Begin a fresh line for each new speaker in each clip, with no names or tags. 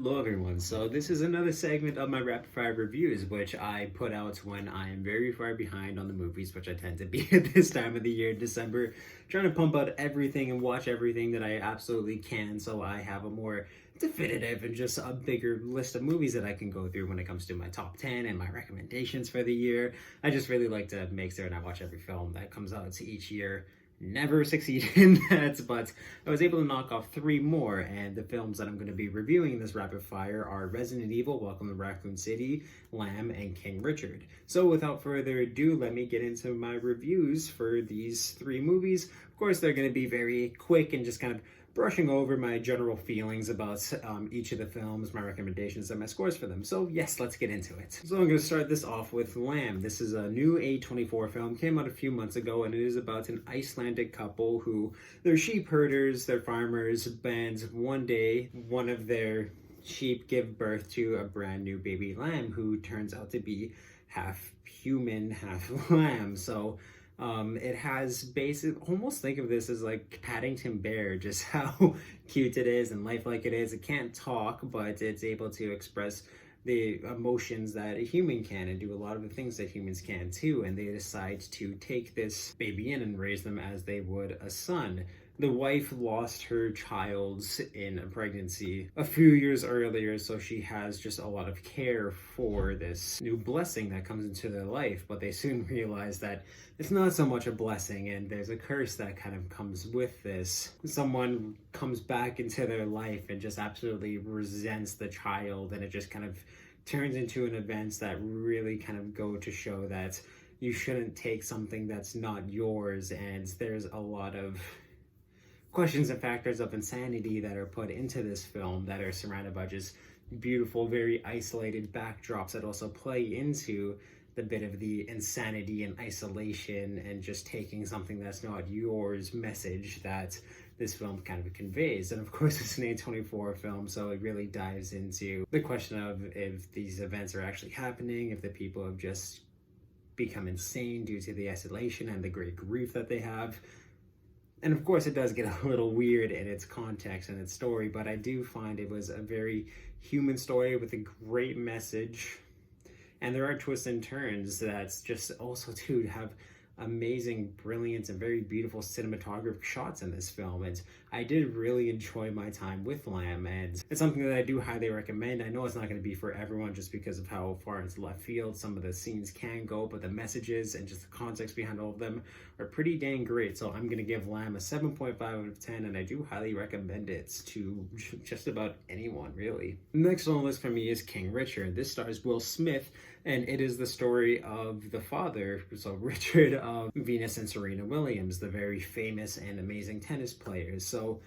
Hello everyone, so this is another segment of my rapid fire reviews, which I put out when I am very far behind on the movies, which I tend to be at this time of the year, December, trying to pump out everything and watch everything that I absolutely can, so I have a more definitive and just a bigger list of movies that I can go through when it comes to my top 10 and my recommendations for the year. I just really like to make certain I watch every film that comes out each year. Never succeeded in that, but I was able to knock off 3 more, and the films that I'm going to be reviewing in this rapid fire are Resident Evil, Welcome to Raccoon City, Lamb, and King Richard. So without further ado, let me get into my reviews for these 3 movies. Of course, they're going to be very quick and just kind of brushing over my general feelings about each of the films, my recommendations, and my scores for them. So yes, let's get into it. So I'm going to start this off with Lamb. This is a new A24 film, came out a few months ago, and it is about an Icelandic couple who, they're sheep herders, they're farmers, and one day, one of their sheep give birth to a brand new baby lamb who turns out to be half human, half lamb. So it has almost think of this as like Paddington Bear, just how cute it is and lifelike it is. It can't talk, but it's able to express the emotions that a human can and do a lot of the things that humans can too. And they decide to take this baby in and raise them as they would a son. The wife lost her child in a pregnancy a few years earlier, so she has just a lot of care for this new blessing that comes into their life, but they soon realize that it's not so much a blessing, and there's a curse that kind of comes with this. Someone comes back into their life and just absolutely resents the child, and it just kind of turns into an event that really kind of go to show that you shouldn't take something that's not yours, and there's a lot of questions and factors of insanity that are put into this film that are surrounded by just beautiful, very isolated backdrops that also play into the bit of the insanity and isolation and just taking something that's not yours message that this film kind of conveys. And of course, it's an A24 film, so it really dives into the question of if these events are actually happening, if the people have just become insane due to the isolation and the great grief that they have. And of course, it does get a little weird in its context and its story, but I do find it was a very human story with a great message. And there are twists and turns that's just also to have amazing, brilliant, and very beautiful cinematographic shots in this film. And I did really enjoy my time with Lamb, and it's something that I do highly recommend. I know it's not going to be for everyone just because of how far into left field some of the scenes can go, but the messages and just the context behind all of them are pretty dang great. So I'm going to give Lamb a 7.5 out of 10, and I do highly recommend it to just about anyone, really. Next on the list for me is King Richard. This stars Will Smith, and it is the story of the father, so Richard, of Venus and Serena Williams, the very famous and amazing tennis players. So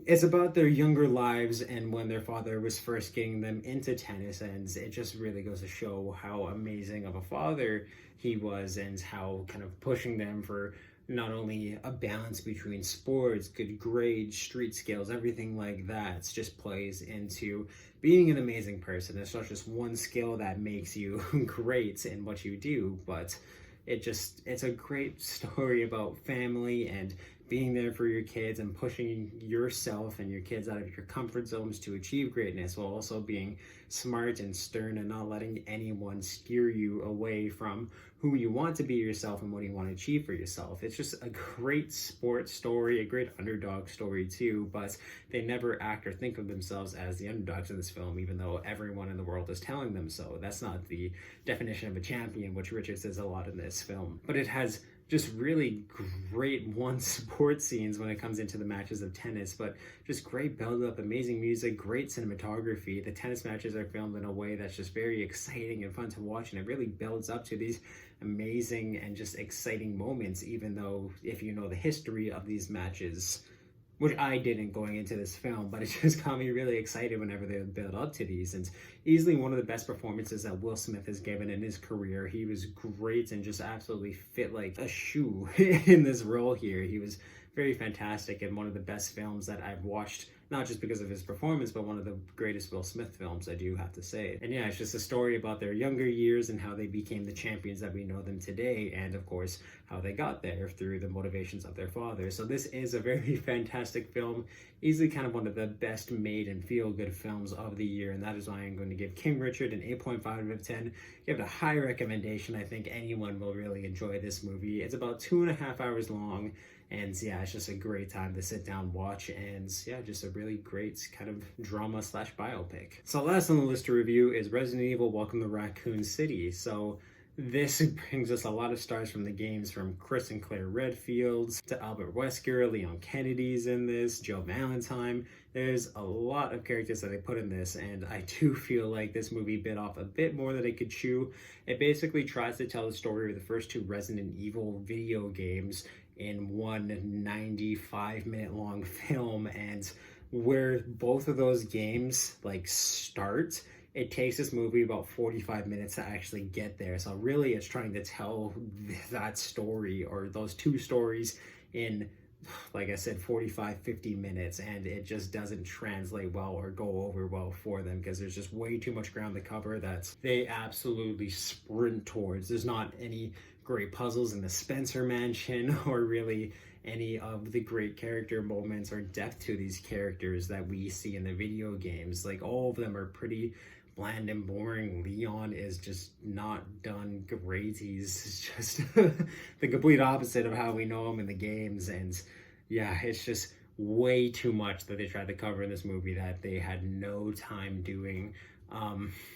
it's about their younger lives and when their father was first getting them into tennis, and it just really goes to show how amazing of a father he was and how kind of pushing them for not only a balance between sports, good grades, street skills, everything like that. It just plays into being an amazing person. It's not just one skill that makes you great in what you do, but it's a great story about family and being there for your kids and pushing yourself and your kids out of your comfort zones to achieve greatness, while also being smart and stern and not letting anyone steer you away from who you want to be yourself and what you want to achieve for yourself. It's just a great sports story, a great underdog story too, but they never act or think of themselves as the underdogs in this film, even though everyone in the world is telling them so. That's not the definition of a champion, which Richard says a lot in this film. But it has just really great sports scenes when it comes into the matches of tennis, but just great build-up, amazing music, great cinematography. The tennis matches are filmed in a way that's just very exciting and fun to watch, and it really builds up to these amazing and just exciting moments, even though if you know the history of these matches, which I didn't going into this film, but it just got me really excited whenever they build up to these. And easily one of the best performances that Will Smith has given in his career. He was great and just absolutely fit like a shoe in this role here. He was very fantastic and one of the best films that I've watched, not just because of his performance, but one of the greatest Will Smith films, I do have to say. And yeah, it's just a story about their younger years and how they became the champions that we know them today, and of course, how they got there through the motivations of their father. So this is a very fantastic film, easily kind of one of the best made and feel-good films of the year, and that is why I'm going to give King Richard an 8.5 out of 10. Give it a high recommendation. I think anyone will really enjoy this movie. It's about 2.5 hours long, and yeah, it's just a great time to sit down, watch, and yeah, just a really great kind of drama slash biopic. So last on the list to review is Resident Evil Welcome to Raccoon City. So this brings us a lot of stars from the games, from Chris and Claire Redfields to Albert Wesker, Leon Kennedy's in this, Joe Valentine. There's a lot of characters that they put in this, and I do feel like this movie bit off a bit more than it could chew. It basically tries to tell the story of the first two Resident Evil video games in one 95-minute long film, and where both of those games like start, it takes this movie about 45 minutes to actually get there. So really it's trying to tell that story, or those two stories, in, like I said, 45-50 minutes, and it just doesn't translate well or go over well for them, because there's just way too much ground to cover that they absolutely sprint towards. There's not any great puzzles in the Spencer Mansion, or really any of the great character moments or depth to these characters that we see in the video games. Like, all of them are pretty bland and boring. Leon is just not done great. He's just the complete opposite of how we know him in the games, and yeah, it's just way too much that they tried to cover in this movie that they had no time doing.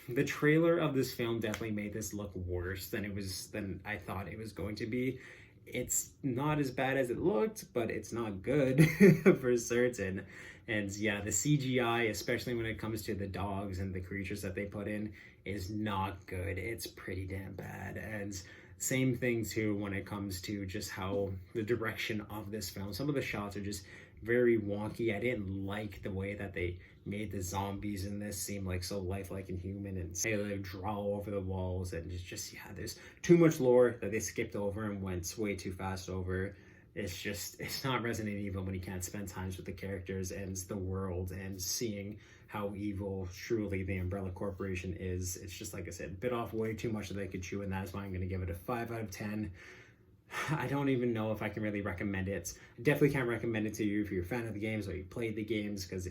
The trailer of this film definitely made this look worse than I thought it was going to be. It's not as bad as it looked, but it's not good for certain. And yeah, the CGI, especially when it comes to the dogs and the creatures that they put in, is not good. It's pretty damn bad. And same thing too when it comes to just how the direction of this film. Some of the shots are just very wonky. I didn't like the way that they made the zombies in this seem like so lifelike and human, and they draw over the walls, and it's just, yeah, there's too much lore that they skipped over and went way too fast over. It's not Resident Evil when you can't spend times with the characters and the world and seeing how evil truly the Umbrella Corporation is. It's just, like I said, bit off way too much that they could chew, and that's why I'm going to give it a 5 out of 10. I don't even know if I can really recommend it. I definitely can't recommend it to you if you're a fan of the games or you played the games, because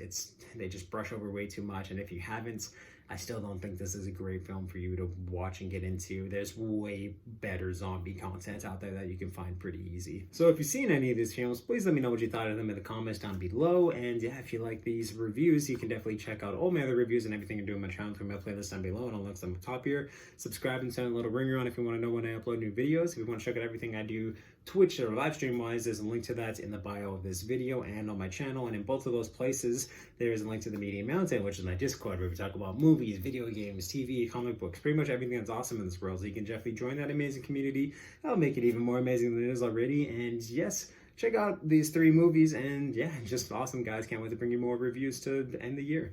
they just brush over way too much. And if you haven't, I still don't think this is a great film for you to watch and get into. There's way better zombie content out there that you can find pretty easy. So if you've seen any of these films, please let me know what you thought of them in the comments down below. And yeah, if you like these reviews, you can definitely check out all my other reviews and everything I do on my channel through my playlist down below, and I'll link them on top here. Subscribe and turn a little ringer on if you want to know when I upload new videos. If you want to check out everything I do Twitch or live stream wise, there's a link to that in the bio of this video and on my channel. And in both of those places, there is a link to the Media Mountain, which is my Discord, where we talk about movies, video games, TV, comic books, pretty much everything that's awesome in this world. So you can definitely join that amazing community. That'll make it even more amazing than it is already. And yes, check out these 3 movies, and yeah, just awesome, guys. Can't wait to bring you more reviews to end the year.